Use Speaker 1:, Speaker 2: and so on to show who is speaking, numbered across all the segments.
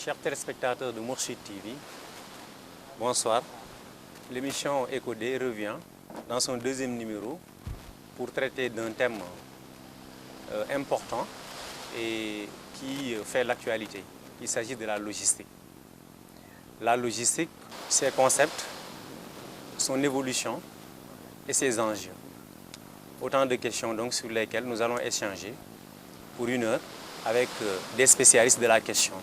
Speaker 1: Chers téléspectateurs de Mourchid TV, bonsoir. L'émission EcoD revient dans son deuxième numéro pour traiter d'un thème important et qui fait l'actualité. Il s'agit de la logistique. La logistique, ses concepts, son évolution et ses enjeux. Autant de questions donc sur lesquelles nous allons échanger pour une heure avec des spécialistes de la question.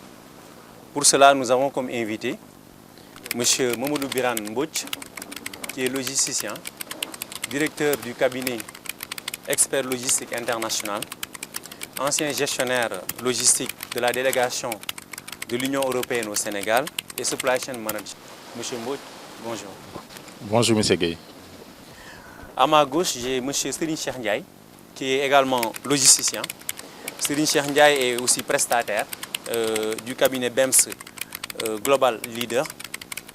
Speaker 1: Pour cela, nous avons comme invité M. Mamadou Birane Mbodj, qui est logisticien, directeur du cabinet Expert Logistique International, ancien gestionnaire logistique de la délégation de l'Union européenne au Sénégal et supply chain manager. M. Mbodj, bonjour.
Speaker 2: Bonjour M. Gueye.
Speaker 1: À ma gauche, j'ai M. Serigne Cheikh Ndiaye, qui est également logisticien. Serigne Cheikh Ndiaye est aussi prestataire du cabinet BEMS Global Leader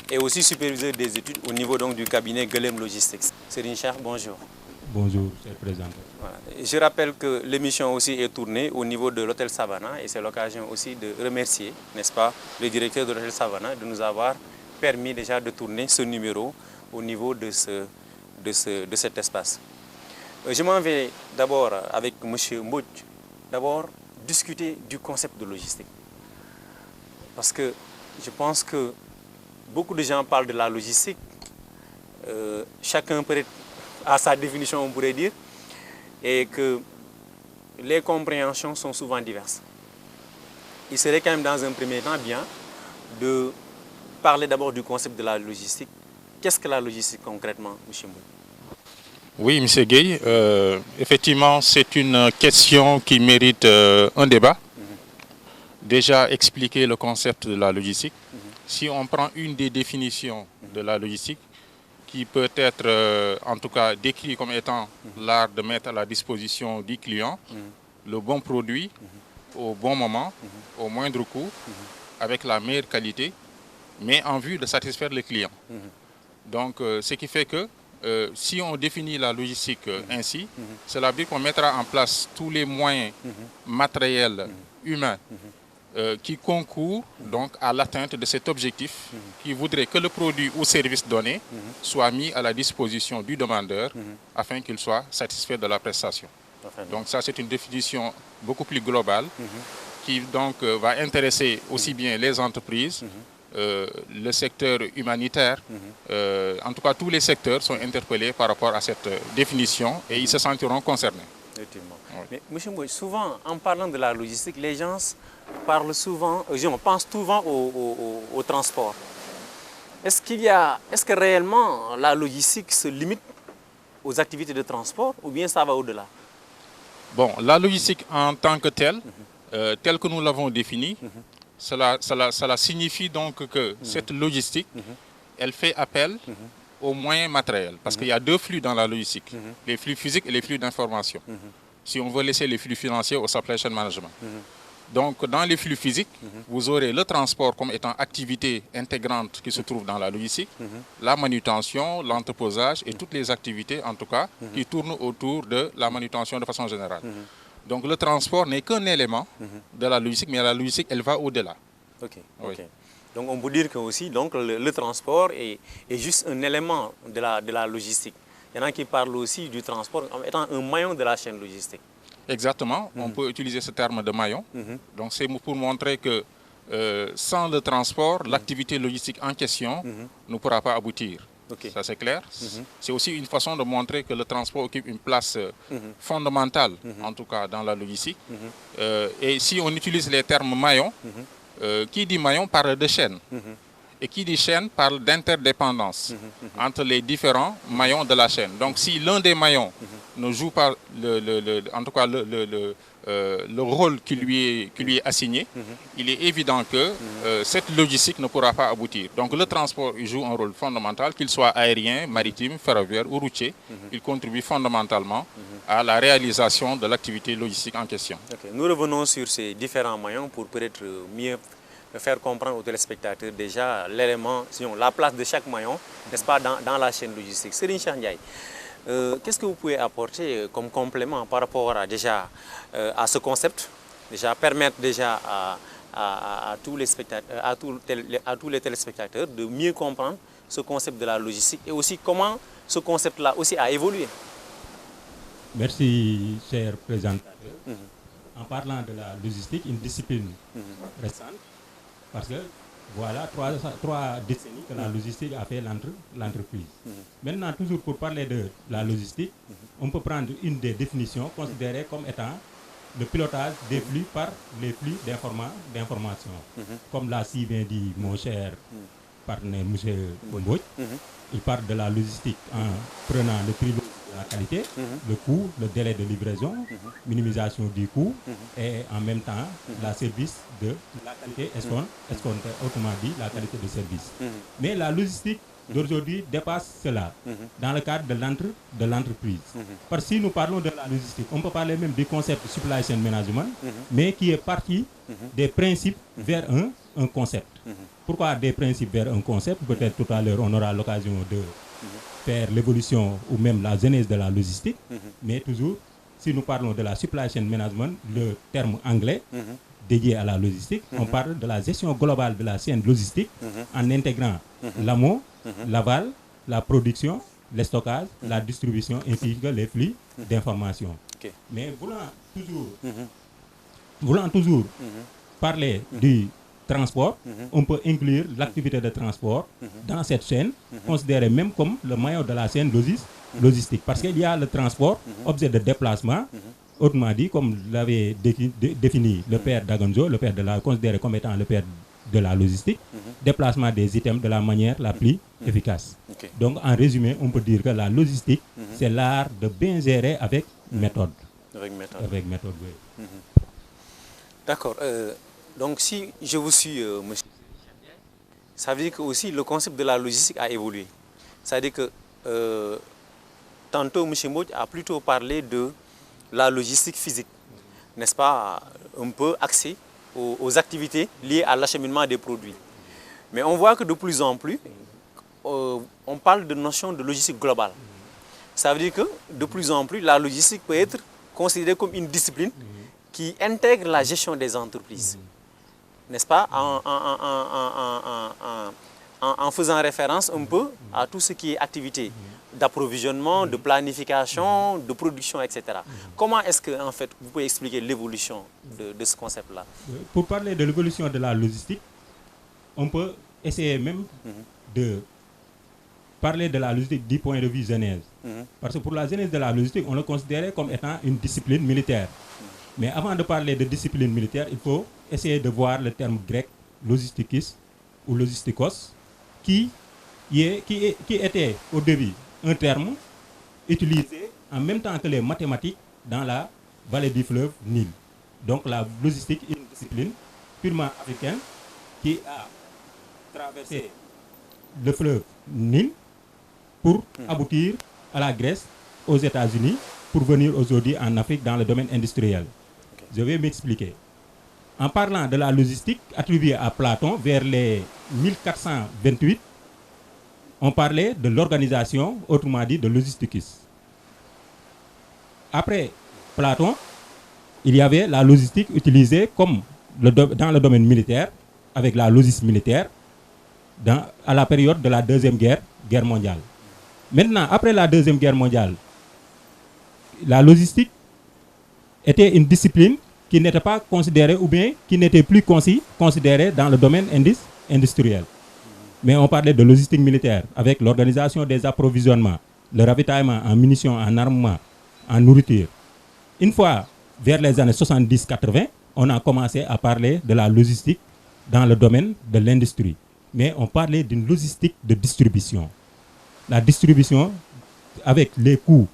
Speaker 1: et aussi superviseur des études au niveau donc, du cabinet Guelem Logistics. Serigne Cheikh, bonjour.
Speaker 3: Bonjour, c'est présent.
Speaker 1: Voilà. Je rappelle que l'émission aussi est tournée au niveau de l'hôtel Savannah et c'est l'occasion aussi de remercier, n'est-ce pas, le directeur de l'hôtel Savannah de nous avoir permis déjà de tourner ce numéro au niveau de cet espace. Je m'en vais d'abord avec M. Mbodj, d'abord discuter du concept de logistique. Parce que je pense que beaucoup de gens parlent de la logistique, chacun peut-être a sa définition, on pourrait dire, et que les compréhensions sont souvent diverses. Il serait quand même dans un premier temps bien de parler d'abord du concept de la logistique. Qu'est-ce que la logistique concrètement, M. Mbodj?
Speaker 2: Oui, M. Gueye, effectivement, c'est une question qui mérite un débat. Déjà, expliquer le concept de la logistique. Si on prend une des définitions de la logistique, qui peut être en tout cas décrit comme étant l'art de mettre à la disposition du client le bon produit au bon moment, au moindre coût, avec la meilleure qualité, mais en vue de satisfaire le client. Donc, ce qui fait que si on définit la logistique ainsi, cela veut dire qu'on mettra en place tous les moyens matériels, humains, qui concourent donc à l'atteinte de cet objectif qui voudrait que le produit ou service donné soit mis à la disposition du demandeur afin qu'il soit satisfait de la prestation. Donc ça, c'est une définition beaucoup plus globale qui donc va intéresser aussi bien les entreprises, le secteur humanitaire, en tout cas tous les secteurs sont interpellés par rapport à cette définition et ils se sentiront concernés.
Speaker 1: Effectivement. Oui. Mais M. Mbodj, souvent en parlant de la logistique, les gens parlent souvent, pensent souvent au transport. Est-ce que réellement la logistique se limite aux activités de transport ou bien ça va au-delà?
Speaker 2: Bon, la logistique en tant que telle, telle que nous l'avons définie, cela signifie donc que cette logistique, elle fait appel aux moyens matériels. Parce qu'il y a deux flux dans la logistique, les flux physiques et les flux d'information. Si on veut laisser les flux financiers au supply chain management. Donc, dans les flux physiques, vous aurez le transport comme étant activité intégrante qui se trouve dans la logistique, la manutention, l'entreposage et toutes les activités, en tout cas, qui tournent autour de la manutention de façon générale. Donc, le transport n'est qu'un élément de la logistique, mais la logistique, elle va au-delà.
Speaker 1: Ok. Donc, on peut dire que aussi, donc, le transport est juste un élément de la logistique. Il y en a qui parlent aussi du transport comme étant un maillon de la chaîne logistique.
Speaker 2: Exactement, on peut utiliser ce terme de maillon. Donc c'est pour montrer que sans le transport, l'activité logistique en question ne pourra pas aboutir. Ça c'est clair. C'est aussi une façon de montrer que le transport occupe une place fondamentale, en tout cas dans la logistique. Et si on utilise les termes maillon, qui dit maillon parle de chaîne. Et qui dit chaîne parle d'interdépendance entre les différents maillons de la chaîne. Donc si l'un des maillons ne joue pas en tout cas le rôle qui lui est assigné, il est évident que cette logistique ne pourra pas aboutir. Donc le transport il joue un rôle fondamental, qu'il soit aérien, maritime, ferroviaire ou routier. Il contribue fondamentalement à la réalisation de l'activité logistique en question.
Speaker 1: Nous revenons sur ces différents maillons pour peut-être mieux faire comprendre aux téléspectateurs déjà l'élément, sinon la place de chaque maillon, n'est-ce pas, dans la chaîne logistique. Serigne Cheikh Ndiaye, qu'est-ce que vous pouvez apporter comme complément par rapport à ce concept, déjà permettre déjà à tous les spectateurs, à tous les téléspectateurs de mieux comprendre ce concept de la logistique et aussi comment ce concept-là aussi a évolué.
Speaker 3: Merci, cher présentateur. En parlant de la logistique, une discipline récente, parce que voilà, trois décennies que la logistique a fait l'entreprise. Maintenant, toujours pour parler de la logistique, on peut prendre une des définitions considérées comme étant le pilotage des flux par les flux d'information. Comme l'a si bien dit mon cher partenaire, M. Mbodj, il parle de la logistique en prenant le privilège de la qualité, le coût, le délai de livraison, minimisation du coût et en même temps la service de la qualité escomptée, autrement dit la qualité de service. Mais la logistique d'aujourd'hui dépasse cela dans le cadre de l'entreprise. Parce que si nous parlons de la logistique, on peut parler même du concept de supply chain management, mais qui est parti des principes vers un concept. Pourquoi des principes vers un concept? Peut-être tout à l'heure on aura l'occasion de faire l'évolution ou même la genèse de la logistique, mais toujours, si nous parlons de la supply chain management, le terme anglais dédié à la logistique, on parle de la gestion globale de la chaîne logistique en intégrant l'amont, l'aval, la production, le stockage, la distribution ainsi que les flux d'information. Mais voulant toujours parler du transport, on peut inclure l'activité de transport dans cette chaîne, considérée même comme le maillon de la chaîne logistique. Parce qu'il y a le transport, objet de déplacement, autrement dit, comme l'avait défini le père Dagonzo, considéré comme étant le père de la logistique, déplacement des items de la manière la plus efficace. Donc en résumé, on peut dire que la logistique, c'est l'art de bien gérer avec méthode. Avec méthode, oui.
Speaker 1: D'accord. Donc si je vous suis, monsieur, ça veut dire que aussi le concept de la logistique a évolué. Ça veut dire que tantôt M. Mbodj a plutôt parlé de la logistique physique, n'est-ce pas, un peu axée aux activités liées à l'acheminement des produits. Mais on voit que de plus en plus, on parle de notion de logistique globale. Ça veut dire que de plus en plus, la logistique peut être considérée comme une discipline qui intègre la gestion des entreprises, n'est-ce pas, en faisant référence un peu à tout ce qui est activité d'approvisionnement, de planification, de production, etc. Comment est-ce que, en fait, vous pouvez expliquer l'évolution de ce concept-là?
Speaker 3: Pour parler de l'évolution de la logistique, on peut essayer même de parler de la logistique du point de vue genèse. Parce que pour la genèse de la logistique, on le considérait comme étant une discipline militaire. Mais avant de parler de discipline militaire, il faut essayer de voir le terme grec logistikis ou logistikos, qui était au début un terme utilisé en même temps que les mathématiques dans la vallée du fleuve Nil. Donc la logistique est une discipline purement africaine qui a traversé le fleuve Nil pour aboutir à la Grèce, aux États-Unis, pour venir aujourd'hui en Afrique dans le domaine industriel. Je vais m'expliquer. En parlant de la logistique attribuée à Platon vers les 1428, on parlait de l'organisation, autrement dit de logistikis. Après Platon, il y avait la logistique utilisée comme dans le domaine militaire, avec la logistique militaire, à la période de la Deuxième Guerre mondiale. Maintenant, après la Deuxième Guerre mondiale, la logistique était une discipline qui n'était pas considérée ou bien qui n'était plus considérée dans le domaine industriel. Mais on parlait de logistique militaire avec l'organisation des approvisionnements, le ravitaillement en munitions, en armement, en nourriture. Une fois vers les années 70-80, on a commencé à parler de la logistique dans le domaine de l'industrie. Mais on parlait d'une logistique de distribution. La distribution avec les coûts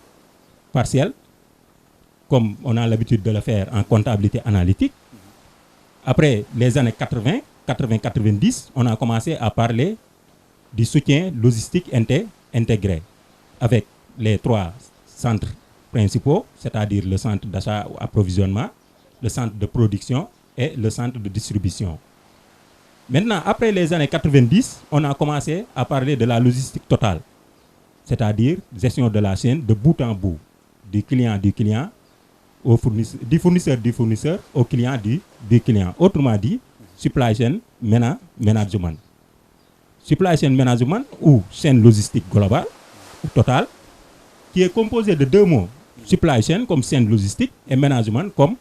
Speaker 3: partiels, comme on a l'habitude de le faire en comptabilité analytique. Après les années 80-90, on a commencé à parler du soutien logistique intégré avec les trois centres principaux, c'est-à-dire le centre d'achat-approvisionnement, le centre de production et le centre de distribution. Maintenant, après les années 90, on a commencé à parler de la logistique totale, c'est-à-dire gestion de la chaîne de bout en bout, du client du fournisseur au client du client. Autrement dit, supply chain management. Supply chain management ou chaîne logistique globale ou totale, qui est composée de deux mots, supply chain comme chaîne logistique et management comme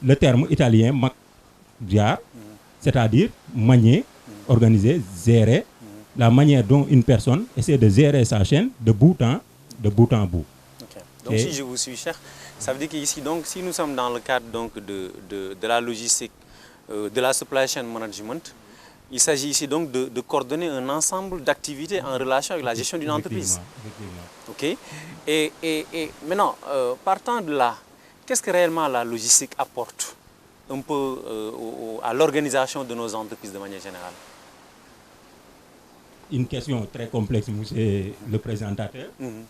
Speaker 3: le terme italien MAGGIAR, c'est-à-dire manier, organiser, gérer, la manière dont une personne essaie de gérer sa chaîne de bout en bout.
Speaker 1: Okay. Donc si je vous suis, cher, ça veut dire qu'ici, donc, si nous sommes dans le cadre donc, de la logistique, de la supply chain management, il s'agit ici donc de coordonner un ensemble d'activités en relation avec la gestion d'une entreprise.
Speaker 3: Effectivement.
Speaker 1: Ok. Et maintenant, partant de là, qu'est-ce que réellement la logistique apporte un peu à l'organisation de nos entreprises de manière générale?
Speaker 3: Une question très complexe, monsieur le présentateur,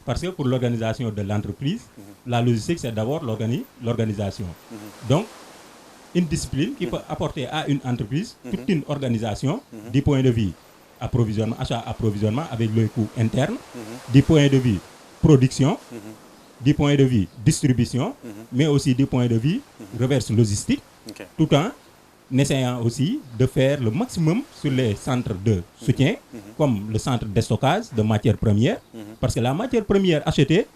Speaker 3: parce que pour l'organisation de l'entreprise, la logistique, c'est d'abord l'organisation. Donc, une discipline qui peut apporter à une entreprise toute une organisation du point de vue achat-approvisionnement avec le coût interne, du point de vue production, du point de vue distribution, mais aussi du point de vue reverse logistique, tout en essayant aussi de faire le maximum sur les centres de soutien, comme le centre de stockage de matières premières, parce que la matière première achetée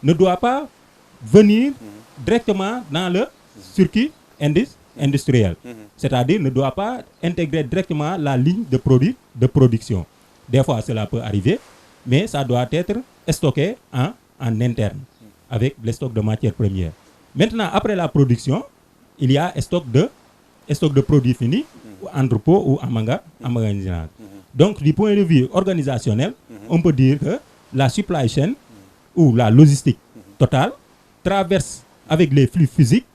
Speaker 3: ne doit pas venir directement dans le circuit industriel, c'est-à-dire ne doit pas intégrer directement la ligne de production. Des fois, cela peut arriver, mais ça doit être stocké en interne, avec les stocks de matières premières. Maintenant, après la production, il y a stock de produits finis, entrepôt ou emmagasinage. Donc, du point de vue organisationnel, on peut dire que la supply chain ou la logistique totale traverse avec les flux physiques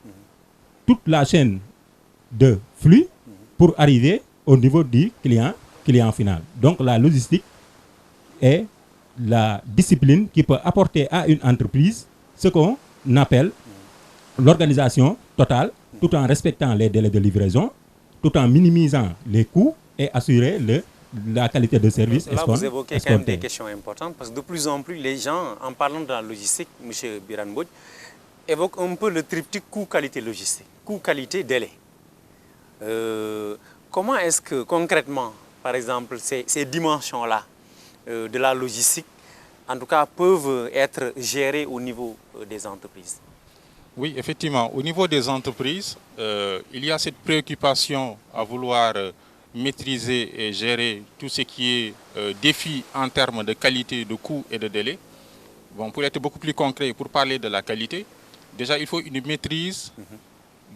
Speaker 3: toute la chaîne de flux pour arriver au niveau du client final. Donc, la logistique est la discipline qui peut apporter à une entreprise ce qu'on appelle l'organisation totale, tout en respectant les délais de livraison, tout en minimisant les coûts et assurer la qualité de service.
Speaker 1: Là, vous évoquez quand même des questions importantes, parce que de plus en plus, les gens, en parlant de la logistique, M. Birane Mbodj, évoquent un peu le triptyque coût-qualité-logistique, coût-qualité-délai. Comment est-ce que, concrètement, par exemple, ces dimensions-là de la logistique, en tout cas, peuvent être gérées au niveau des entreprises?
Speaker 2: Oui, effectivement, au niveau des entreprises, il y a cette préoccupation à vouloir maîtriser et gérer tout ce qui est défi en termes de qualité, de coût et de délai. Bon, pour être beaucoup plus concret, pour parler de la qualité, déjà il faut une maîtrise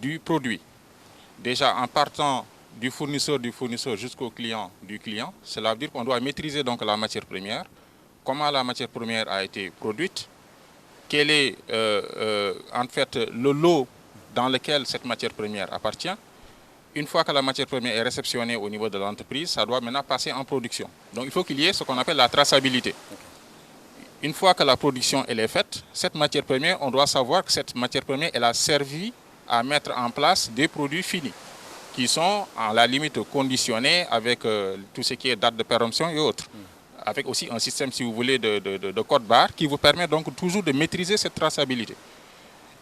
Speaker 2: du produit. Déjà en partant du fournisseur jusqu'au client du client, cela veut dire qu'on doit maîtriser donc la matière première, comment la matière première a été produite, quel est en fait le lot dans lequel cette matière première appartient. Une fois que la matière première est réceptionnée au niveau de l'entreprise, ça doit maintenant passer en production. Donc il faut qu'il y ait ce qu'on appelle la traçabilité. Une fois que la production elle est faite, cette matière première, on doit savoir que cette matière première elle a servi à mettre en place des produits finis qui sont à la limite conditionnés avec tout ce qui est date de péremption et autres. Avec aussi un système, si vous voulez, de code barre qui vous permet donc toujours de maîtriser cette traçabilité.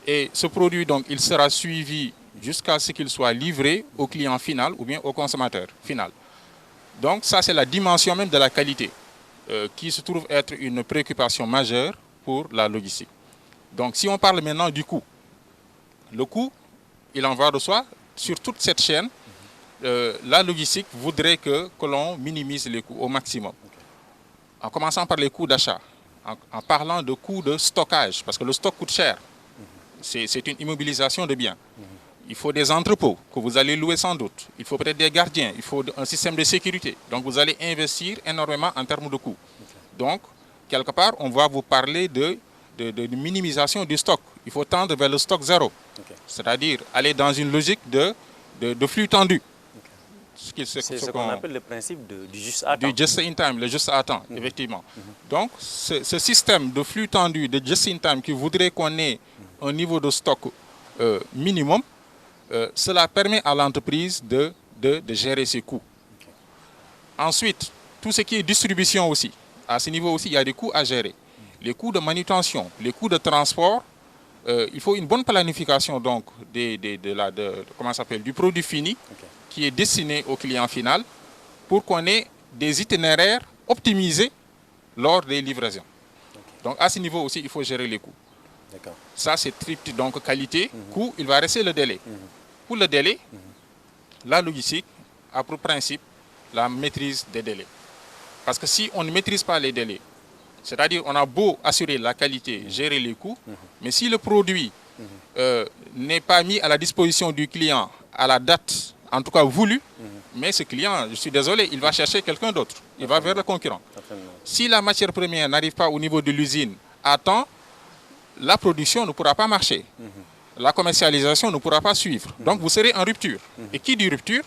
Speaker 2: Et ce produit, donc, il sera suivi jusqu'à ce qu'il soit livré au client final ou bien au consommateur final. Donc ça, c'est la dimension même de la qualité qui se trouve être une préoccupation majeure pour la logistique. Donc si on parle maintenant du coût, le coût, il en va de soi, sur toute cette chaîne, la logistique voudrait que l'on minimise les coûts au maximum. En commençant par les coûts d'achat, en parlant de coûts de stockage, parce que le stock coûte cher. C'est une immobilisation de biens. Il faut des entrepôts que vous allez louer sans doute. Il faut peut-être des gardiens. Il faut un système de sécurité. Donc vous allez investir énormément en termes de coûts. Donc, quelque part, on va vous parler de minimisation du stock. Il faut tendre vers le stock zéro. C'est-à-dire aller dans une logique de flux tendu.
Speaker 1: C'est ce qu'on appelle le principe du juste à temps.
Speaker 2: Du just in time, le juste à temps, effectivement. Donc, ce système de flux tendu, de just in time, qui voudrait qu'on ait un niveau de stock minimum, cela permet à l'entreprise de gérer ses coûts. Ensuite, tout ce qui est distribution aussi. À ce niveau aussi, il y a des coûts à gérer. Les coûts de manutention, les coûts de transport il faut une bonne planification donc comment ça s'appelle, du produit fini qui est destiné au client final pour qu'on ait des itinéraires optimisés lors des livraisons. Donc à ce niveau aussi, il faut gérer les coûts. Ça, c'est triptyque, donc qualité, coût, il va rester le délai. Pour le délai, la logistique a pour principe la maîtrise des délais. Parce que si on ne maîtrise pas les délais, c'est-à-dire on a beau assurer la qualité, gérer les coûts, mais si le produit n'est pas mis à la disposition du client à la date, en tout cas voulue, mais ce client, je suis désolé, il va chercher quelqu'un d'autre, il va vers le concurrent. Si la matière première n'arrive pas au niveau de l'usine à temps, la production ne pourra pas marcher. La commercialisation ne pourra pas suivre. Donc vous serez en rupture. Et qui dit rupture,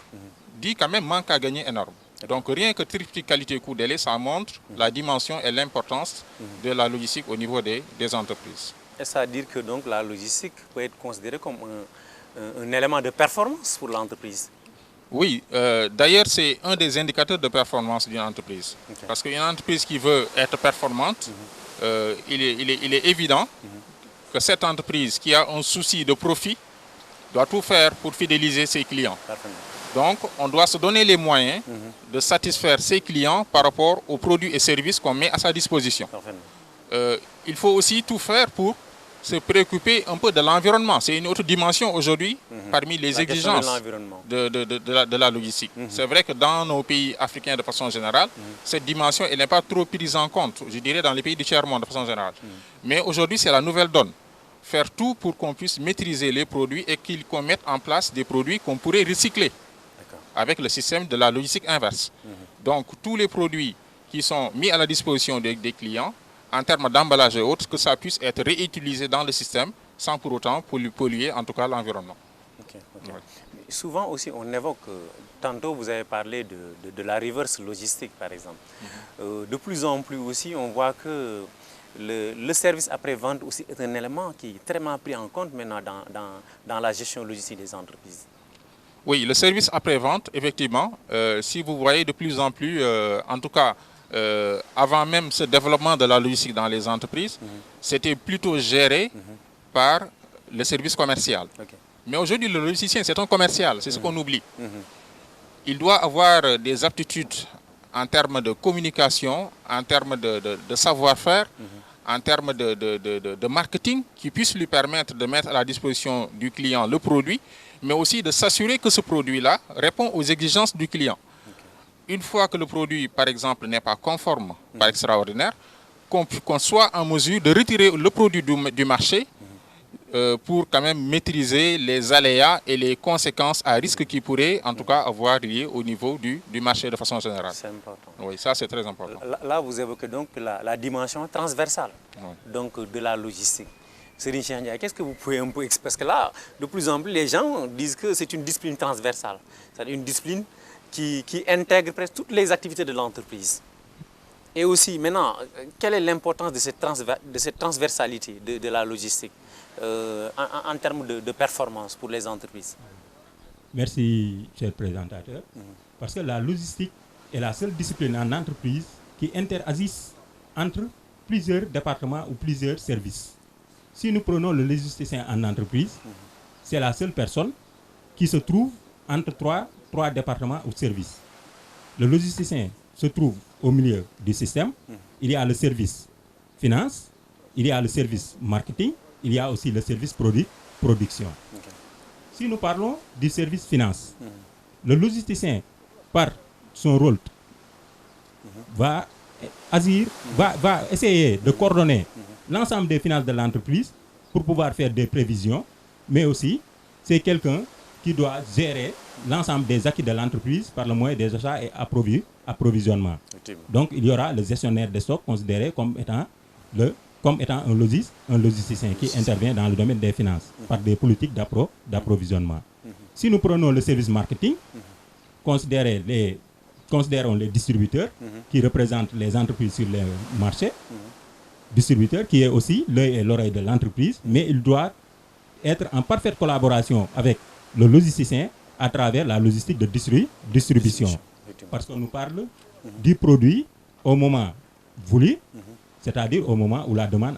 Speaker 2: dit quand même manque à gagner énorme. Donc rien que triptyque qualité-coût-délai, ça montre la dimension et l'importance de la logistique au niveau des entreprises.
Speaker 1: Est-ce à dire que donc, la logistique peut être considérée comme un élément de performance pour l'entreprise?
Speaker 2: Oui, d'ailleurs c'est un des indicateurs de performance d'une entreprise. Parce qu'une entreprise qui veut être performante, il est évident que cette entreprise qui a un souci de profit doit tout faire pour fidéliser ses clients. Donc, on doit se donner les moyens de satisfaire ses clients par rapport aux produits et services qu'on met à sa disposition. Il faut aussi tout faire pour se préoccuper un peu de l'environnement. C'est une autre dimension aujourd'hui parmi les exigences de la logistique. C'est vrai que dans nos pays africains de façon générale, cette dimension elle n'est pas trop prise en compte, je dirais dans les pays du tiers-monde de façon générale. Mais aujourd'hui, c'est la nouvelle donne. Faire tout pour qu'on puisse maîtriser les produits et qu'on mette en place des produits qu'on pourrait recycler avec le système de la logistique inverse. Donc, tous les produits qui sont mis à la disposition des clients, en termes d'emballage et autres, que ça puisse être réutilisé dans le système sans pour autant polluer en tout cas l'environnement.
Speaker 1: Souvent aussi on évoque, tantôt vous avez parlé de la reverse logistique par exemple. De plus en plus aussi on voit que le service après-vente aussi est un élément qui est très pris en compte maintenant dans la gestion logistique des entreprises.
Speaker 2: Oui, le service après-vente, effectivement, si vous voyez de plus en plus, en tout cas, avant même ce développement de la logistique dans les entreprises, c'était plutôt géré par le service commercial. Mais aujourd'hui, le logisticien, c'est un commercial, c'est ce qu'on oublie. Il doit avoir des aptitudes en termes de communication, en termes de savoir-faire, en termes de marketing, qui puissent lui permettre de mettre à la disposition du client le produit, mais aussi de s'assurer que ce produit-là répond aux exigences du client. Une fois que le produit, par exemple, n'est pas conforme, par extraordinaire, qu'on soit en mesure de retirer le produit du marché pour quand même maîtriser les aléas et les conséquences à risque qui pourraient en tout cas avoir lié au niveau du marché de façon générale.
Speaker 1: C'est important.
Speaker 2: Oui, ça c'est très important.
Speaker 1: Là, vous évoquez donc la dimension transversale donc, de la logistique. Serigne Cheikh Ndiaye, qu'est-ce que vous pouvez un peu expliquer? Parce que là, de plus en plus, les gens disent que c'est une discipline transversale. C'est-à-dire une discipline qui intègre presque toutes les activités de l'entreprise. Et aussi, maintenant, quelle est l'importance de cette transversalité de la logistique en termes de performance pour les entreprises?
Speaker 3: Merci, cher présentateur. Parce que la logistique est la seule discipline en entreprise qui interagisse entre plusieurs départements ou plusieurs services. Si nous prenons le logisticien en entreprise, c'est la seule personne qui se trouve entre trois départements ou services. Le logisticien se trouve au milieu du système. Il y a le service finance, il y a le service marketing, il y a aussi le service production. Si nous parlons du service finance, le logisticien, par son rôle, va essayer de coordonner l'ensemble des finances de l'entreprise pour pouvoir faire des prévisions, mais aussi c'est quelqu'un qui doit gérer l'ensemble des acquis de l'entreprise par le moyen des achats et approvisionnement. Donc il y aura le gestionnaire des stocks considéré comme étant un logisticien qui intervient dans le domaine des finances par des politiques d'approvisionnement. Si nous prenons le service marketing, considérons les distributeurs qui représentent les entreprises sur les marchés, distributeur qui est aussi l'œil et l'oreille de l'entreprise, mais il doit être en parfaite collaboration avec le logisticien à travers la logistique de distribution. Parce qu'on nous parle du produit au moment voulu, c'est-à-dire au moment où la demande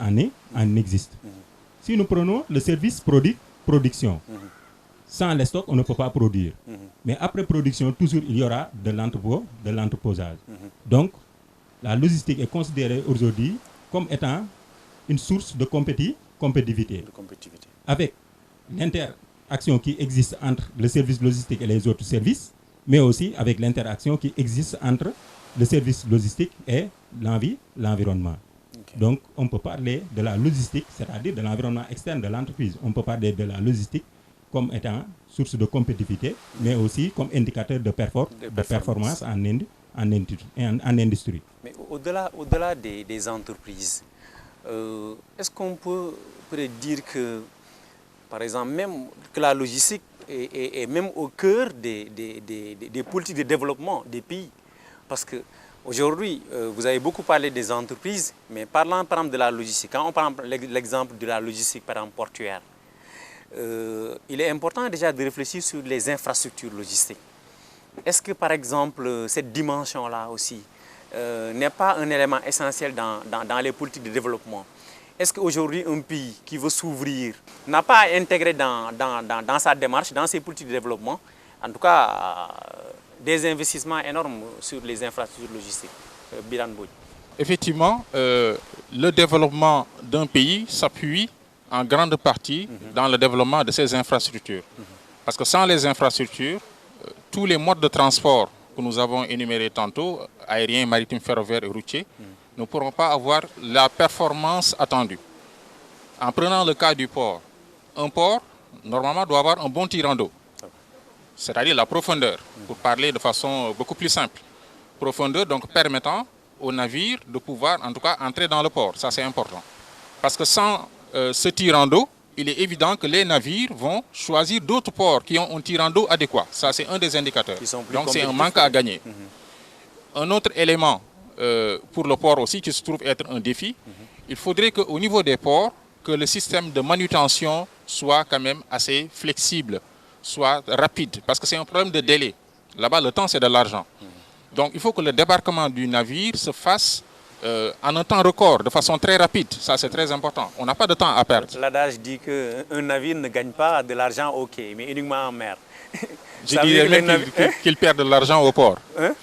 Speaker 3: en existe. Si nous prenons le service production, sans les stocks, on ne peut pas produire. Mais après production, toujours il y aura de l'entreposage. Donc, la logistique est considérée aujourd'hui comme étant une source de compétitivité. Avec l'interaction qui existe entre le service logistique et les autres services, mais aussi avec l'interaction qui existe entre le service logistique et l'environnement. Okay. Donc, on peut parler de la logistique, c'est-à-dire de l'environnement externe de l'entreprise. On peut parler de la logistique comme étant source de compétitivité, mais aussi comme indicateur de performance en industrie.
Speaker 1: Mais au-delà des entreprises, est-ce qu'on peut dire que, par exemple, même que la logistique est même au cœur des politiques de développement des pays? Parce qu'aujourd'hui, vous avez beaucoup parlé des entreprises, mais parlant par exemple de la logistique, quand on prend l'exemple de la logistique par exemple portuaire, il est important déjà de réfléchir sur les infrastructures logistiques. Est-ce que par exemple cette dimension-là aussi n'est pas un élément essentiel dans les politiques de développement? Est-ce qu'aujourd'hui un pays qui veut s'ouvrir n'a pas à intégrer dans sa démarche, dans ses politiques de développement, en tout cas des investissements énormes sur les infrastructures logistiques? Biran Boy.
Speaker 2: Effectivement, le développement d'un pays s'appuie en grande partie dans le développement de ses infrastructures. Parce que sans les infrastructures, tous les modes de transport que nous avons énumérés tantôt, aérien, maritime, ferroviaire et routier, ne pourront pas avoir la performance attendue. En prenant le cas du port, un port, normalement, doit avoir un bon tirant d'eau, c'est-à-dire la profondeur, pour parler de façon beaucoup plus simple. Profondeur, donc permettant aux navires de pouvoir, en tout cas, entrer dans le port. Ça, c'est important. Parce que sans ce tirant d'eau, il est évident que les navires vont choisir d'autres ports qui ont un tirant d'eau adéquat. Ça, c'est un des indicateurs. Donc, c'est un manque à gagner. Un autre élément pour le port aussi, qui se trouve être un défi, il faudrait qu'au niveau des ports, que le système de manutention soit quand même assez flexible, soit rapide, parce que c'est un problème de délai. Là-bas, le temps, c'est de l'argent. Donc, il faut que le débarquement du navire se fasse en un temps record, de façon très rapide. Ça, c'est très important. On n'a pas de temps à perdre.
Speaker 1: L'adage dit qu'un navire ne gagne pas de l'argent au quai, mais uniquement en mer.
Speaker 2: Je dirais même qu'il perd de l'argent au port. Hein?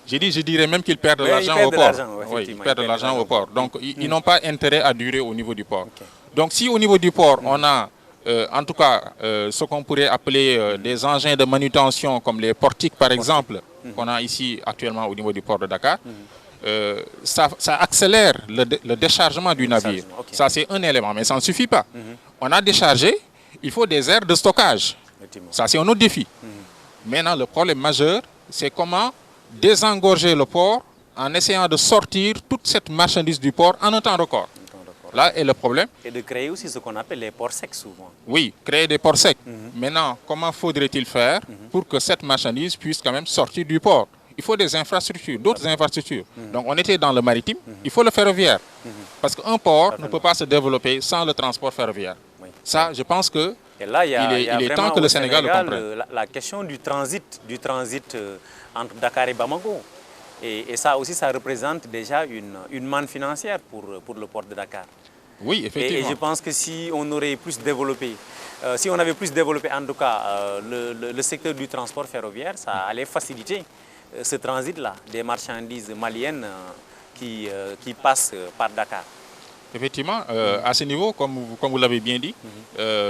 Speaker 2: Je dirais même qu'ils perdent de l'argent au port. Oui, ils perdent de l'argent au port. Donc, ils n'ont pas intérêt à durer au niveau du port. Okay. Donc, si au niveau du port, on a en tout cas ce qu'on pourrait appeler des engins de manutention, comme les portiques, par exemple, qu'on a ici actuellement au niveau du port de Dakar, ça accélère le déchargement du navire. Okay. Ça, c'est un élément, mais ça ne suffit pas. On a déchargé, il faut des aires de stockage. Ça, c'est un autre défi. Maintenant, le problème majeur, c'est comment désengorger le port en essayant de sortir toute cette marchandise du port en un temps record. Là est le problème.
Speaker 1: Et de créer aussi ce qu'on appelle les ports secs souvent.
Speaker 2: Oui, créer des ports secs. Maintenant, comment faudrait-il faire pour que cette marchandise puisse quand même sortir du port? Il faut des infrastructures, d'autres infrastructures. Donc on était dans le maritime, il faut le ferroviaire. Parce qu'un port ne peut pas se développer sans le transport ferroviaire. Oui. Ça, je pense que il est temps que le Sénégal le comprenne.
Speaker 1: La question du transit entre Dakar et Bamako. Et ça aussi, ça représente déjà une manne financière pour le port de Dakar.
Speaker 2: Oui, effectivement.
Speaker 1: Et je pense que si on aurait plus développé, si on avait plus développé en tout cas le secteur du transport ferroviaire, ça allait faciliter ce transit-là des marchandises maliennes qui passent par Dakar.
Speaker 2: Effectivement, à ce niveau, comme vous l'avez bien dit,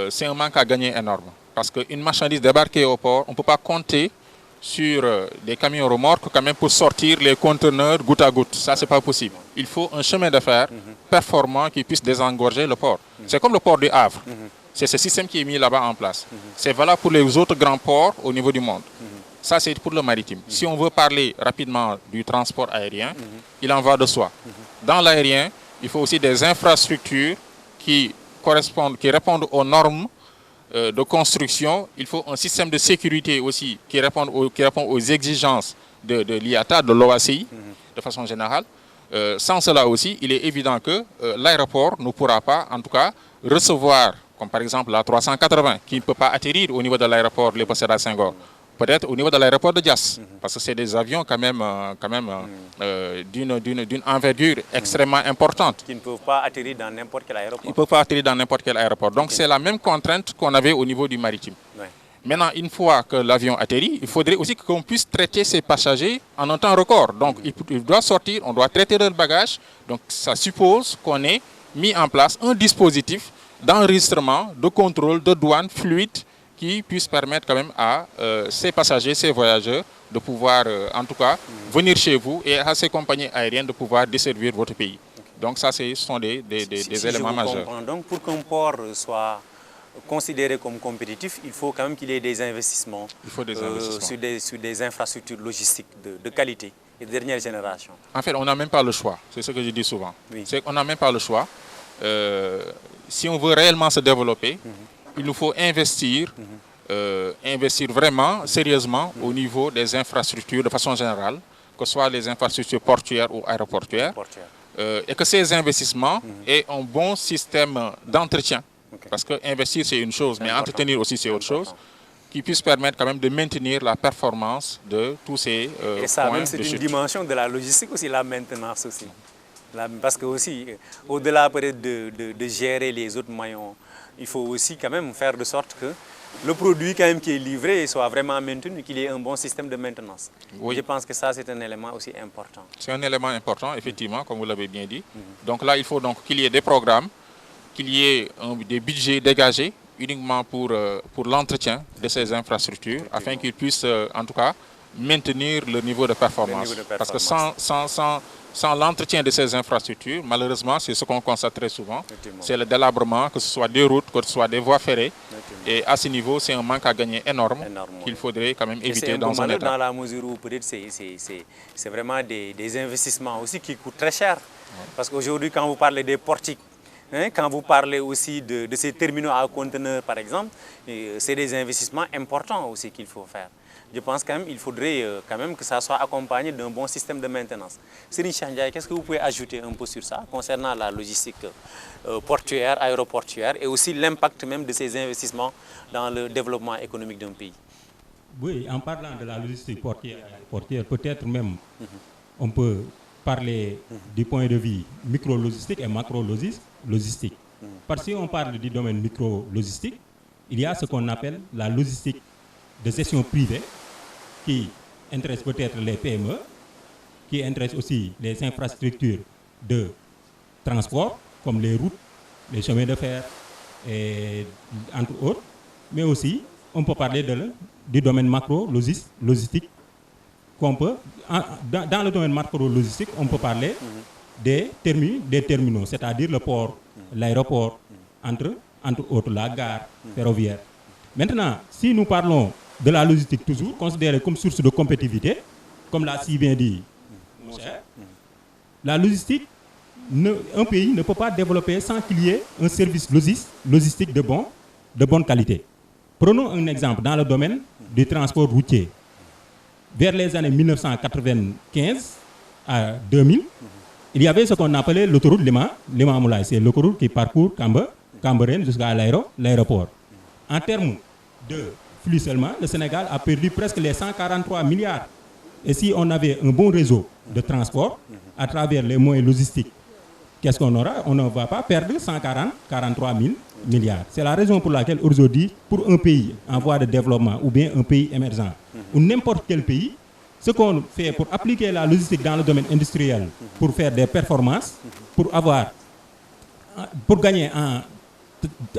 Speaker 2: c'est un manque à gagner énorme. Parce qu'une marchandise débarquée au port, on ne peut pas compter sur des camions remorques quand même pour sortir les conteneurs goutte à goutte. Ça, ce n'est pas possible. Il faut un chemin de fer performant qui puisse désengorger le port. C'est comme le port du Havre. C'est ce système qui est mis là-bas en place. C'est valable pour les autres grands ports au niveau du monde. Ça, c'est pour le maritime. Si on veut parler rapidement du transport aérien, il en va de soi. Dans l'aérien, il faut aussi des infrastructures qui répondent aux normes de construction. Il faut un système de sécurité aussi qui répond aux exigences de l'IATA, de l'OACI, de façon générale. Sans cela aussi, il est évident que l'aéroport ne pourra pas, en tout cas, recevoir, comme par exemple la 380, qui ne peut pas atterrir au niveau de l'aéroport Léopold Sédar Senghor, peut-être au niveau de l'aéroport de Diass, parce que c'est des avions quand même, d'une envergure extrêmement importante.
Speaker 1: Qui ne peuvent pas atterrir dans n'importe quel aéroport.
Speaker 2: Ils ne peuvent pas atterrir dans n'importe quel aéroport. Donc c'est la même contrainte qu'on avait au niveau du maritime.
Speaker 1: Ouais.
Speaker 2: Maintenant, une fois que l'avion atterrit, il faudrait aussi qu'on puisse traiter ces passagers en un temps record. Donc ils doivent sortir, on doit traiter leur bagage. Donc ça suppose qu'on ait mis en place un dispositif d'enregistrement, de contrôle, de douane fluide qui puisse permettre quand même à ces passagers, ces voyageurs de pouvoir en tout cas venir chez vous et à ces compagnies aériennes de pouvoir desservir votre pays. Donc ça, ce sont des éléments majeurs.
Speaker 1: Donc pour qu'un port soit considéré comme compétitif, il faut quand même qu'il y ait des investissements, sur des infrastructures logistiques de qualité et de dernière génération.
Speaker 2: En fait, on n'a même pas le choix, c'est ce que je dis souvent.
Speaker 1: Oui.
Speaker 2: C'est qu'on n'a même pas le choix. Si on veut réellement se développer, il nous faut investir, investir vraiment sérieusement au niveau des infrastructures de façon générale, que ce soit les infrastructures portuaires ou aéroportuaires, et que ces investissements aient un bon système d'entretien. Okay. Parce que investir c'est une chose, mais entretenir aussi c'est autre chose, qui puisse permettre quand même de maintenir la performance de tous ces
Speaker 1: et ça
Speaker 2: points
Speaker 1: même c'est une dimension de la logistique aussi, la maintenance aussi. Parce que aussi, au-delà de gérer les autres maillons, il faut aussi quand même faire de sorte que le produit quand même qui est livré soit vraiment maintenu, qu'il y ait un bon système de maintenance. Oui. Je pense que ça c'est un élément aussi important.
Speaker 2: C'est un élément important, effectivement, comme vous l'avez bien dit. Donc là, il faut donc qu'il y ait des programmes, qu'il y ait des budgets dégagés uniquement pour l'entretien de ces infrastructures, afin qu'ils puissent en tout cas maintenir le niveau de performance. Parce que sans l'entretien de ces infrastructures, malheureusement, c'est ce qu'on constate très souvent, c'est le délabrement, que ce soit des routes, que ce soit des voies ferrées. Et à ce niveau, c'est un manque à gagner énorme qu'il faudrait quand même éviter dans un État.
Speaker 1: Dans la mesure où peut-être c'est vraiment des investissements aussi qui coûtent très cher. Ouais. Parce qu'aujourd'hui, quand vous parlez des portiques, quand vous parlez aussi de ces terminaux à conteneurs, par exemple, c'est des investissements importants aussi qu'il faut faire. Je pense quand même qu'il faudrait quand même que ça soit accompagné d'un bon système de maintenance. Serigne Cheikh Ndiaye, qu'est-ce que vous pouvez ajouter un peu sur ça, concernant la logistique portuaire, aéroportuaire, et aussi l'impact même de ces investissements dans le développement économique d'un pays?
Speaker 3: Oui, en parlant de la logistique portuaire, peut-être même on peut parler du point de vue micro-logistique et macro-logistique. Parce que si on parle du domaine micro-logistique, il y a ce qu'on appelle la logistique de gestion privée qui intéresse peut-être les PME, qui intéresse aussi les infrastructures de transport, comme les routes, les chemins de fer, et entre autres. Mais aussi, on peut parler du domaine macro-logistique. Dans le domaine macro-logistique, on peut parler des terminaux, c'est-à-dire le port, l'aéroport, entre autres, la gare ferroviaire. Maintenant, si nous parlons de la logistique toujours, considérée comme source de compétitivité, comme l'a si bien dit mon cher, la logistique, un pays ne peut pas développer sans qu'il y ait un service logistique de bonne qualité. Prenons un exemple dans le domaine du transport routier. Vers les années 1995 à 2000, il y avait ce qu'on appelait l'autoroute Lima Moulay. C'est l'autoroute qui parcourt Cambérène jusqu'à l'aéroport. En termes de flux seulement, le Sénégal a perdu presque les 143 milliards. Et si on avait un bon réseau de transport à travers les moyens logistiques, qu'est-ce qu'on aura? On ne va pas perdre 143 000 milliards. C'est la raison pour laquelle aujourd'hui, pour un pays en voie de développement ou bien un pays émergent, ou n'importe quel pays, ce qu'on fait pour appliquer la logistique dans le domaine industriel, pour faire des performances, pour gagner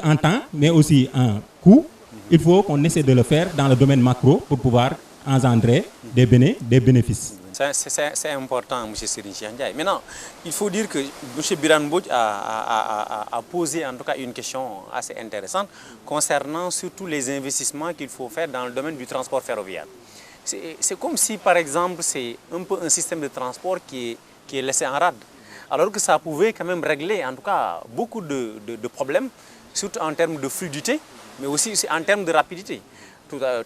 Speaker 3: en temps, mais aussi en coût, il faut qu'on essaie de le faire dans le domaine macro pour pouvoir engendrer des bénéfices.
Speaker 1: C'est important, M. Serigne Cheikh Ndiaye. Maintenant, il faut dire que M. Birane Mbodj a posé en tout cas une question assez intéressante concernant surtout les investissements qu'il faut faire dans le domaine du transport ferroviaire. C'est comme si, par exemple, c'est un peu un système de transport qui est laissé en rade, alors que ça pouvait quand même régler en tout cas beaucoup de problèmes, surtout en termes de fluidité, mais aussi en termes de rapidité.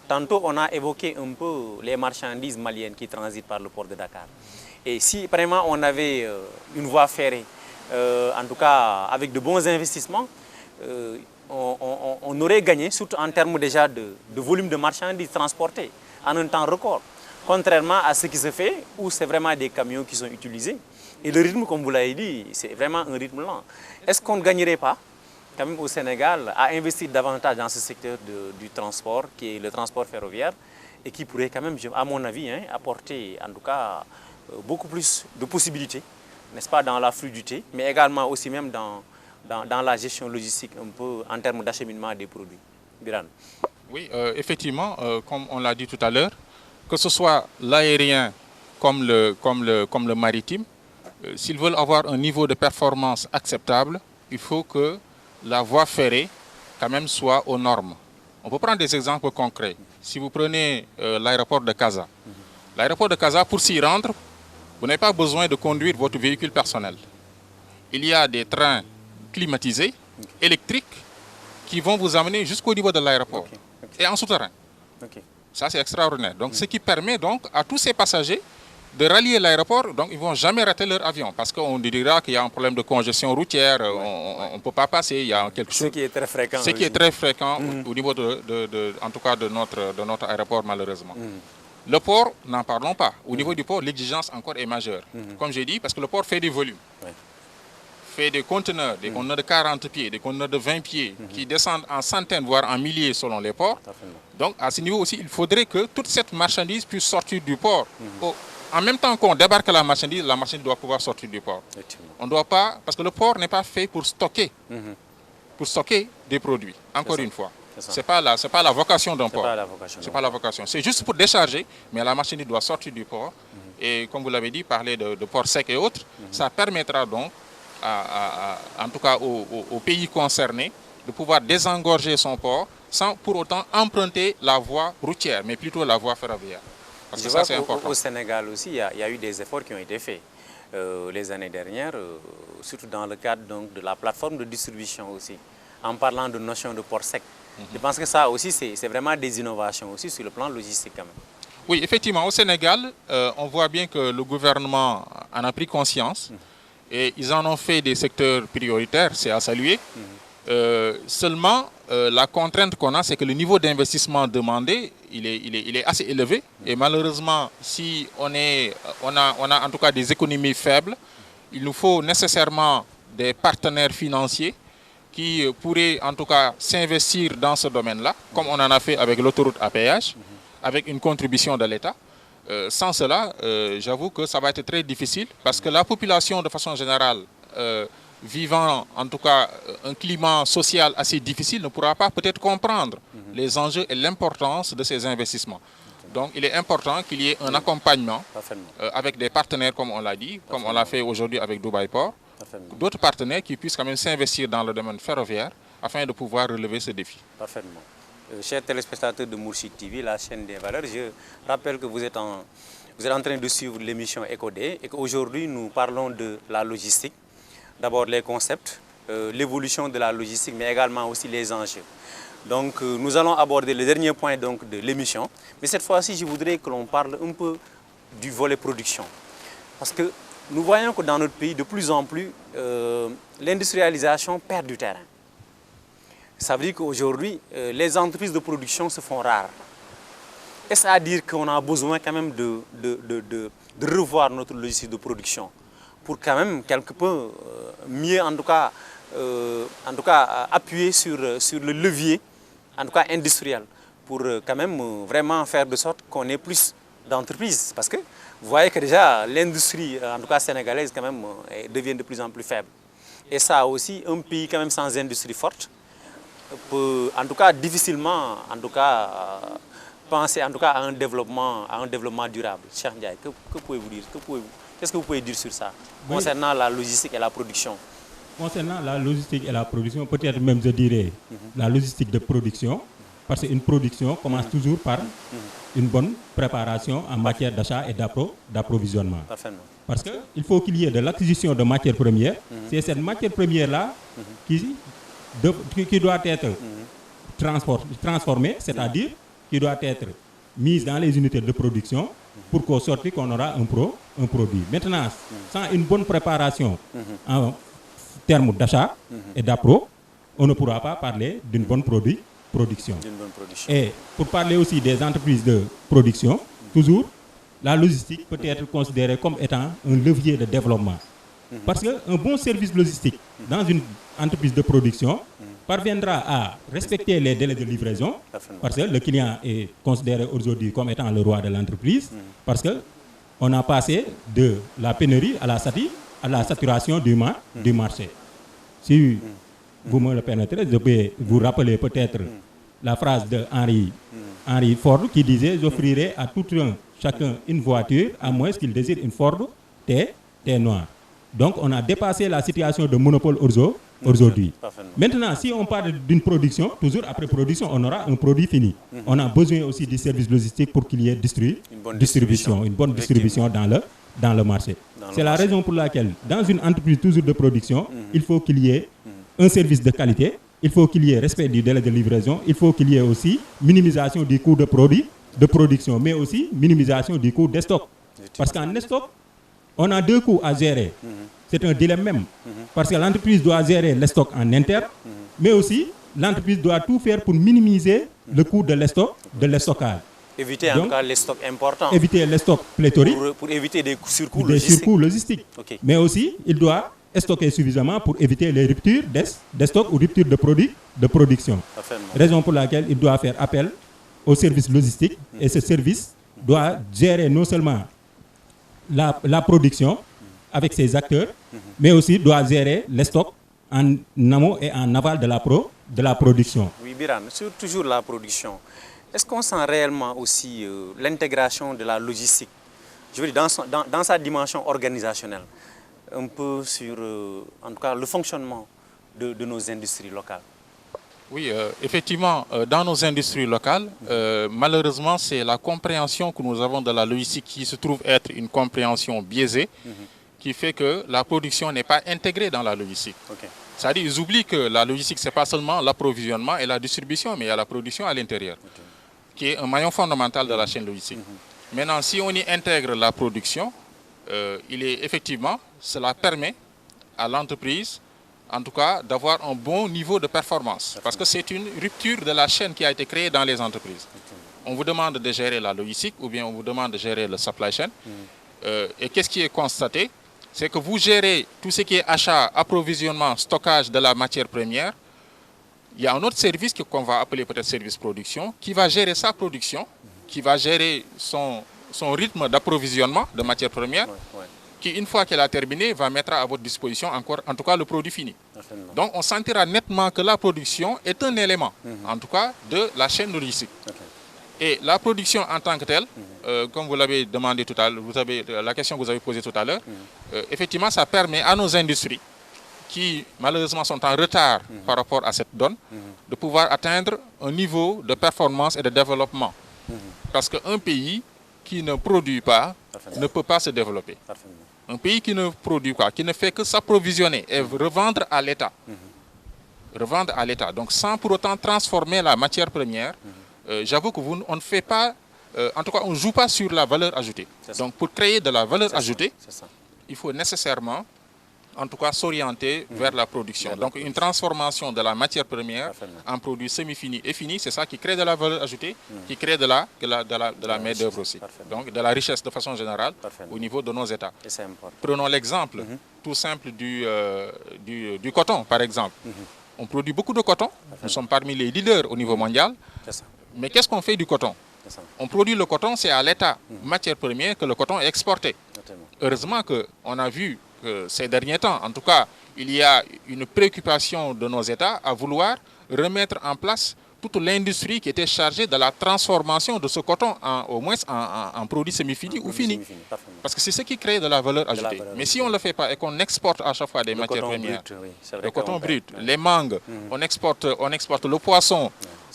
Speaker 1: Tantôt, on a évoqué un peu les marchandises maliennes qui transitent par le port de Dakar. Et si vraiment on avait une voie ferrée, en tout cas avec de bons investissements, on aurait gagné, surtout en termes déjà de volume de marchandises transportées. en un temps record. Contrairement à ce qui se fait, où c'est vraiment des camions qui sont utilisés. Et le rythme, comme vous l'avez dit, c'est vraiment un rythme lent. Est-ce qu'on ne gagnerait pas, quand même au Sénégal, à investir davantage dans ce secteur du transport, qui est le transport ferroviaire, et qui pourrait quand même, à mon avis, apporter en tout cas beaucoup plus de possibilités, n'est-ce pas, dans la fluidité, mais également aussi même dans la gestion logistique, un peu en termes d'acheminement des produits. Birane.
Speaker 2: Oui, effectivement, comme on l'a dit tout à l'heure, que ce soit l'aérien comme le maritime, s'ils veulent avoir un niveau de performance acceptable, il faut que la voie ferrée quand même soit aux normes. On peut prendre des exemples concrets. Si vous prenez l'aéroport de Casa, pour s'y rendre, vous n'avez pas besoin de conduire votre véhicule personnel. Il y a des trains climatisés, électriques, qui vont vous amener jusqu'au niveau de l'aéroport et en souterrain. Ça, c'est extraordinaire. Donc, ce qui permet donc à tous ces passagers de rallier l'aéroport. Donc, ils ne vont jamais rater leur avion parce qu'on dira qu'il y a un problème de congestion routière, on ne peut pas passer, il y a quelque chose.
Speaker 1: Ce qui est très fréquent.
Speaker 2: Ce qui est très fréquent au niveau en tout cas de notre aéroport, malheureusement. Le port, n'en parlons pas. Au niveau du port, l'exigence encore est majeure. Comme j'ai dit, parce que le port fait du volume. Fait des conteneurs de 40 pieds, des conteneurs de 20 pieds, qui descendent en centaines, voire en milliers selon les ports. Donc, à ce niveau aussi, il faudrait que toute cette marchandise puisse sortir du port. En même temps qu'on débarque la marchandise doit pouvoir sortir du port. On ne doit pas, parce que le port n'est pas fait pour stocker des produits, encore une fois. Ce n'est pas la vocation d'un port. Ce n'est pas la vocation. C'est juste pour décharger, mais la marchandise doit sortir du port. Et comme vous l'avez dit, parler de port sec et autres, ça permettra donc, en tout cas aux pays concernés, de pouvoir désengorger son port sans pour autant emprunter la voie routière, mais plutôt la voie ferroviaire. Parce que ça, c'est important.
Speaker 1: Au Sénégal aussi, il y a eu des efforts qui ont été faits les années dernières, surtout dans le cadre donc, de la plateforme de distribution aussi, en parlant de notion de port sec. Je pense que ça aussi, c'est vraiment des innovations aussi sur le plan logistique quand même.
Speaker 2: Oui, effectivement, au Sénégal, on voit bien que le gouvernement en a pris conscience et ils en ont fait des secteurs prioritaires, c'est à saluer. Seulement, la contrainte qu'on a, c'est que le niveau d'investissement demandé, il est assez élevé. Et malheureusement, si on a en tout cas des économies faibles, il nous faut nécessairement des partenaires financiers qui pourraient en tout cas s'investir dans ce domaine-là, comme on en a fait avec l'autoroute à péage, avec une contribution de l'État. Sans cela, j'avoue que ça va être très difficile parce que la population, de façon générale, vivant en tout cas un climat social assez difficile, ne pourra pas peut-être comprendre les enjeux et l'importance de ces investissements. Donc il est important qu'il y ait un accompagnement avec des partenaires, comme on l'a dit, comme on l'a fait aujourd'hui avec Dubai Port, d'autres partenaires qui puissent quand même s'investir dans le domaine ferroviaire afin de pouvoir relever ce défi.
Speaker 1: Parfaitement. Chers téléspectateurs de Mourchid TV, la chaîne des valeurs, je rappelle que vous êtes en train de suivre l'émission EcoD et qu'aujourd'hui nous parlons de la logistique. D'abord les concepts, l'évolution de la logistique, mais également aussi les enjeux. Donc nous allons aborder le dernier point donc, de l'émission. Mais cette fois-ci, je voudrais que l'on parle un peu du volet production. Parce que nous voyons que dans notre pays, de plus en plus, l'industrialisation perd du terrain. Ça veut dire qu'aujourd'hui, les entreprises de production se font rares. Est-ce à dire qu'on a besoin quand même de revoir notre logistique de production pour quand même quelque peu mieux en tout cas appuyer sur le levier en tout cas industriel pour quand même vraiment faire de sorte qu'on ait plus d'entreprises parce que vous voyez que déjà l'industrie en tout cas sénégalaise quand même devient de plus en plus faible et ça aussi un pays quand même sans industrie forte peut en tout cas difficilement en tout cas penser en tout cas à un développement durable. Cheikh Ndiaye, que pouvez-vous dire? Qu'est-ce que vous pouvez dire sur ça, concernant la logistique et la production?
Speaker 3: Concernant la logistique et la production, peut-être même je dirais la logistique de production, parce qu'une production commence toujours par une bonne préparation en matière d'achat et d'approvisionnement. Parce qu'il faut qu'il y ait de l'acquisition de matières premières. C'est cette matière première-là qui doit être transformée, c'est-à-dire qui doit être mise dans les unités de production pour qu'au sortir qu'on aura un produit. Maintenant, sans une bonne préparation en termes d'achat et d'appro, on ne pourra pas parler d'un bon produit production.
Speaker 1: D'une bonne production.
Speaker 3: Et pour parler aussi des entreprises de production, toujours, la logistique peut être considérée comme étant un levier de développement. Parce qu'un bon service logistique dans une entreprise de production parviendra à respecter les délais de livraison, parce que le client est considéré aujourd'hui comme étant le roi de l'entreprise, parce qu'on a passé de la pénurie à la saturation du marché. Si vous me le permettrez, je peux vous rappeler peut-être la phrase de Henry Ford qui disait « J'offrirai à tout chacun une voiture à moins qu'il désire une Ford T noire ». Donc on a dépassé la situation de monopole aujourd'hui. Maintenant, si on parle d'une production, toujours après production, on aura un produit fini. On a besoin aussi du service logistique pour qu'il y ait une bonne distribution dans le marché. C'est la raison pour laquelle, dans une entreprise toujours de production, il faut qu'il y ait un service de qualité, il faut qu'il y ait respect du délai de livraison, il faut qu'il y ait aussi minimisation du coût de production, mais aussi minimisation du coût des stocks. Parce qu'en stock, on a deux coûts à gérer. C'est un dilemme même. Parce que l'entreprise doit gérer les stocks en interne, mais aussi l'entreprise doit tout faire pour minimiser le coût de stockage.
Speaker 1: Éviter en tout cas les stocks importants.
Speaker 3: Éviter les stocks pléthoriques.
Speaker 1: Pour éviter des surcoûts
Speaker 3: logistiques. Okay. Mais aussi, il doit stocker suffisamment pour éviter les ruptures des stocks ou ruptures de production. Raison pour laquelle il doit faire appel au service logistique. Et ce service doit gérer non seulement la production avec ses acteurs, mais aussi doit gérer les stocks en amont et en aval de la production.
Speaker 1: Oui, Biran, sur toujours la production, est-ce qu'on sent réellement aussi l'intégration de la logistique, je veux dire dans sa dimension organisationnelle, un peu sur en tout cas le fonctionnement de nos industries locales?
Speaker 2: Oui, effectivement, dans nos industries locales, malheureusement, c'est la compréhension que nous avons de la logistique qui se trouve être une compréhension biaisée, qui fait que la production n'est pas intégrée dans la logistique. C'est-à-dire qu'ils oublient que la logistique, ce n'est pas seulement l'approvisionnement et la distribution, mais il y a la production à l'intérieur, qui est un maillon fondamental de la chaîne logistique. Maintenant, si on y intègre la production, cela permet à l'entreprise, en tout cas, d'avoir un bon niveau de performance. Parce que c'est une rupture de la chaîne qui a été créée dans les entreprises. On vous demande de gérer la logistique ou bien on vous demande de gérer le supply chain. Et qu'est-ce qui est constaté? C'est que vous gérez tout ce qui est achat, approvisionnement, stockage de la matière première. Il y a un autre service qu'on va appeler peut-être service production qui va gérer sa production, qui va gérer son rythme d'approvisionnement de matière première, qui, une fois qu'elle a terminé, va mettre à votre disposition encore, en tout cas, le produit fini. Donc, on sentira nettement que la production est un élément, en tout cas, de la chaîne logistique. Et la production en tant que telle, comme vous l'avez demandé tout à l'heure, la question que vous avez posée tout à l'heure, effectivement, ça permet à nos industries, qui malheureusement sont en retard par rapport à cette donne, de pouvoir atteindre un niveau de performance et de développement. Parce qu'un pays qui ne produit pas ne peut pas se développer. Un pays qui ne produit pas, qui ne fait que s'approvisionner et revendre à l'État. Revendre à l'État. Donc sans pour autant transformer la matière première, j'avoue que on ne fait pas, en tout cas on ne joue pas sur la valeur ajoutée. Donc pour créer de la valeur ajoutée, il faut nécessairement, en tout cas, s'orienter vers la production. Donc une transformation de la matière première en produit semi-fini et fini, c'est ça qui crée de la valeur ajoutée, qui crée de la main-d'œuvre aussi. Donc de la richesse de façon générale au niveau de nos États. Prenons l'exemple tout simple du coton, par exemple. On produit beaucoup de coton, nous sommes parmi les leaders au niveau mondial, mais qu'est-ce qu'on fait du coton? On produit le coton, c'est à l'état matière première que le coton est exporté. Heureusement qu'on a vu que ces derniers temps, en tout cas, il y a une préoccupation de nos États à vouloir remettre en place toute l'industrie qui était chargée de la transformation de ce coton au moins en produit semi-fini ou fini. Parce que c'est ce qui crée de la valeur ajoutée. Mais si on ne le fait pas et qu'on exporte à chaque fois des matières premières, le coton brut, les mangues, on exporte le poisson,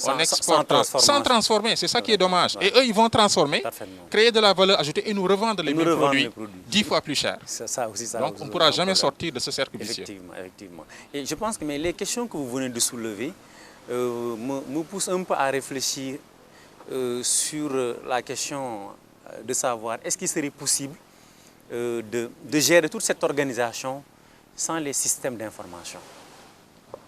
Speaker 2: on exporte sans transformer, c'est ça qui est dommage. Et eux, ils vont transformer, créer de la valeur ajoutée et nous revendre les mêmes produits 10 fois plus cher. Donc on ne pourra jamais sortir de ce cercle vicieux.
Speaker 1: Effectivement. Et je pense que les questions que vous venez de soulever me poussent un peu à réfléchir sur la question de savoir est-ce qu'il serait possible de gérer toute cette organisation sans les systèmes d'information.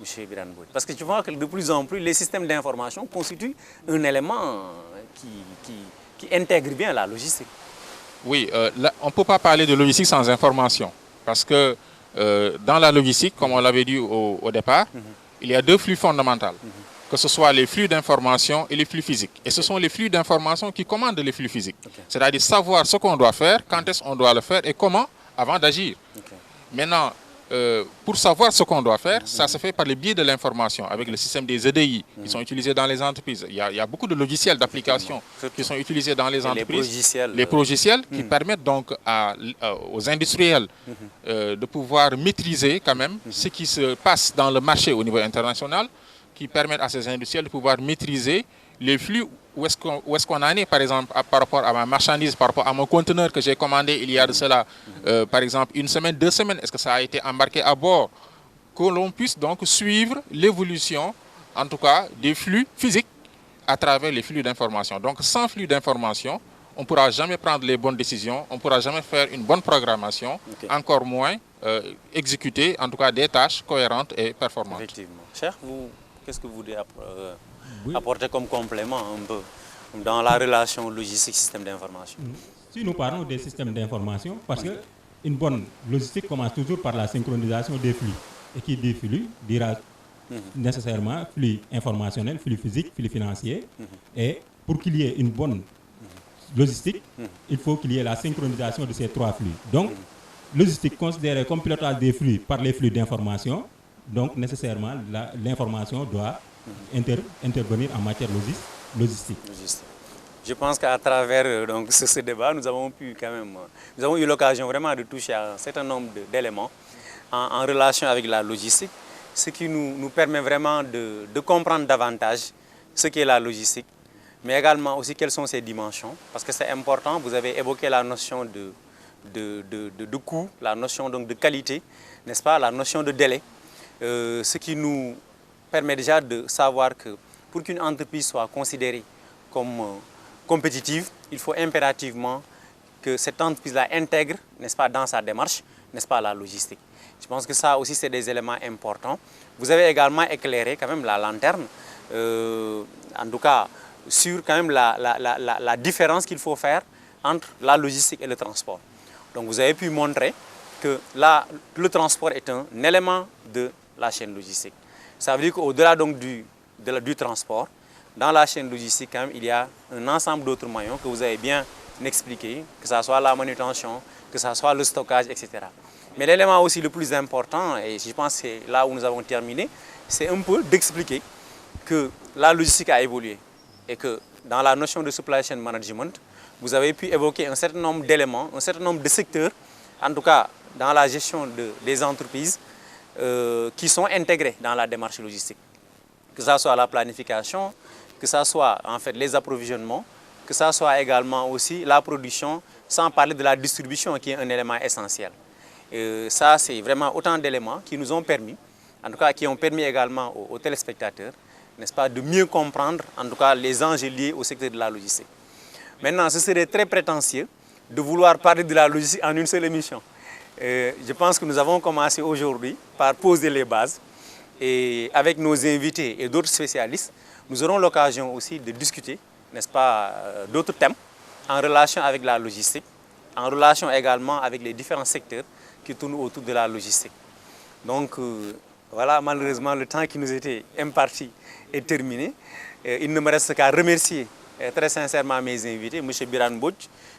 Speaker 1: M. Biranboud? Parce que tu vois que de plus en plus, les systèmes d'information constituent un élément qui intègre bien la logistique.
Speaker 2: Oui, là, on ne peut pas parler de logistique sans information. Parce que dans la logistique, comme on l'avait dit au départ, il y a deux flux fondamentaux. Que ce soit les flux d'information et les flux physiques. Et ce sont les flux d'information qui commandent les flux physiques. Okay. C'est-à-dire savoir ce qu'on doit faire, quand est-ce qu'on doit le faire et comment avant d'agir. Okay. Maintenant, pour savoir ce qu'on doit faire, ça se fait par le biais de l'information, avec le système des EDI qui sont utilisés dans les entreprises. Il y a beaucoup de logiciels d'application qui sont utilisés dans les entreprises. Les logiciels qui permettent donc aux industriels de pouvoir maîtriser quand même ce qui se passe dans le marché au niveau international, qui permettent à ces industriels de pouvoir maîtriser les flux, où est-ce qu'on en est, par exemple, par rapport à ma marchandise, par rapport à mon conteneur que j'ai commandé il y a de cela, par exemple, 1 semaine, 2 semaines, est-ce que ça a été embarqué à bord? Que l'on puisse donc suivre l'évolution, en tout cas, des flux physiques à travers les flux d'information. Donc, sans flux d'information, on ne pourra jamais prendre les bonnes décisions, on ne pourra jamais faire une bonne programmation, encore moins exécuter, en tout cas, des tâches cohérentes et performantes.
Speaker 1: Effectivement. Cher, qu'est-ce que vous voulez apporter comme complément un peu dans la relation logistique-système d'information?
Speaker 3: Si nous parlons des systèmes d'information, parce qu'une bonne logistique commence toujours par la synchronisation des flux. Et qui dit flux dira nécessairement flux informationnel, flux physique, flux financier. Et pour qu'il y ait une bonne logistique, il faut qu'il y ait la synchronisation de ces 3 flux. Donc, logistique considérée comme pilotage des flux par les flux d'information. Donc, nécessairement, l'information doit intervenir en matière logistique.
Speaker 1: Je pense qu'à travers donc, ce débat, nous avons eu l'occasion vraiment de toucher à un certain nombre d'éléments en relation avec la logistique, ce qui nous permet vraiment de comprendre davantage ce qu'est la logistique, mais également aussi quelles sont ses dimensions, parce que c'est important. Vous avez évoqué la notion de coût, la notion donc de qualité, n'est-ce pas, la notion de délai. Ce qui nous permet déjà de savoir que pour qu'une entreprise soit considérée comme compétitive, il faut impérativement que cette entreprise-là intègre, n'est-ce pas, dans sa démarche, n'est-ce pas, la logistique. Je pense que ça aussi, c'est des éléments importants. Vous avez également éclairé quand même la lanterne, en tout cas, sur quand même la différence qu'il faut faire entre la logistique et le transport. Donc vous avez pu montrer que le transport est un élément de la chaîne logistique. Ça veut dire qu'au-delà donc du transport, dans la chaîne logistique, quand même, il y a un ensemble d'autres maillons que vous avez bien expliqué, que ce soit la manutention, que ce soit le stockage, etc. Mais l'élément aussi le plus important, et je pense que c'est là où nous avons terminé, c'est un peu d'expliquer que la logistique a évolué et que dans la notion de supply chain management, vous avez pu évoquer un certain nombre d'éléments, un certain nombre de secteurs, en tout cas dans la gestion des entreprises, qui sont intégrés dans la démarche logistique. Que ce soit la planification, que ce soit en fait les approvisionnements, que ce soit également aussi la production, sans parler de la distribution qui est un élément essentiel. Ça, c'est vraiment autant d'éléments qui nous ont permis, en tout cas qui ont permis également aux téléspectateurs, n'est-ce pas, de mieux comprendre en tout cas les enjeux liés au secteur de la logistique. Maintenant, ce serait très prétentieux de vouloir parler de la logistique en une seule émission. Je pense que nous avons commencé aujourd'hui par poser les bases et avec nos invités et d'autres spécialistes, nous aurons l'occasion aussi de discuter, n'est-ce pas, d'autres thèmes en relation avec la logistique, en relation également avec les différents secteurs qui tournent autour de la logistique. Donc voilà, malheureusement, le temps qui nous était imparti est terminé. Il ne me reste qu'à remercier très sincèrement mes invités, M. Biranboud,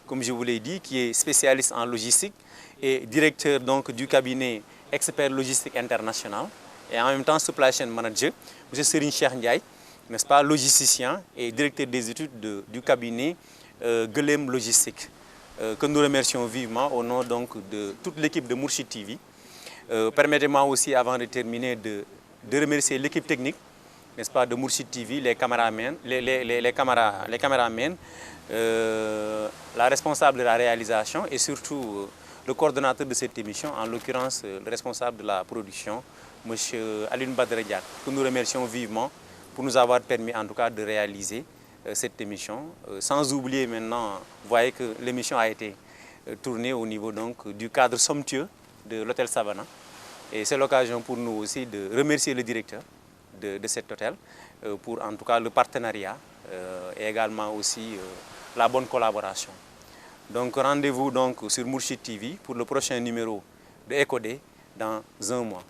Speaker 1: comme je vous l'ai dit, qui est spécialiste en logistique et directeur donc, du cabinet Expert Logistique International et en même temps Supply Chain Manager, M. Serigne Cheikh Ndiaye, n'est-ce pas, logisticien et directeur des études du cabinet Guelem Logistique, que nous remercions vivement au nom donc, de toute l'équipe de Mourchid TV. Permettez-moi aussi, avant de terminer, de remercier l'équipe technique, n'est-ce pas, de Mourchid TV, les caméramens, la responsable de la réalisation et surtout le coordonnateur de cette émission, en l'occurrence le responsable de la production, M. Alioune Badara Diack, que nous remercions vivement pour nous avoir permis en tout cas de réaliser cette émission. Sans oublier maintenant, vous voyez que l'émission a été tournée au niveau donc, du cadre somptueux de l'hôtel Savannah. Et c'est l'occasion pour nous aussi de remercier le directeur de cet hôtel pour en tout cas le partenariat et également aussi la bonne collaboration. Donc rendez-vous donc sur Mourchid TV pour le prochain numéro de EcoD dans un mois.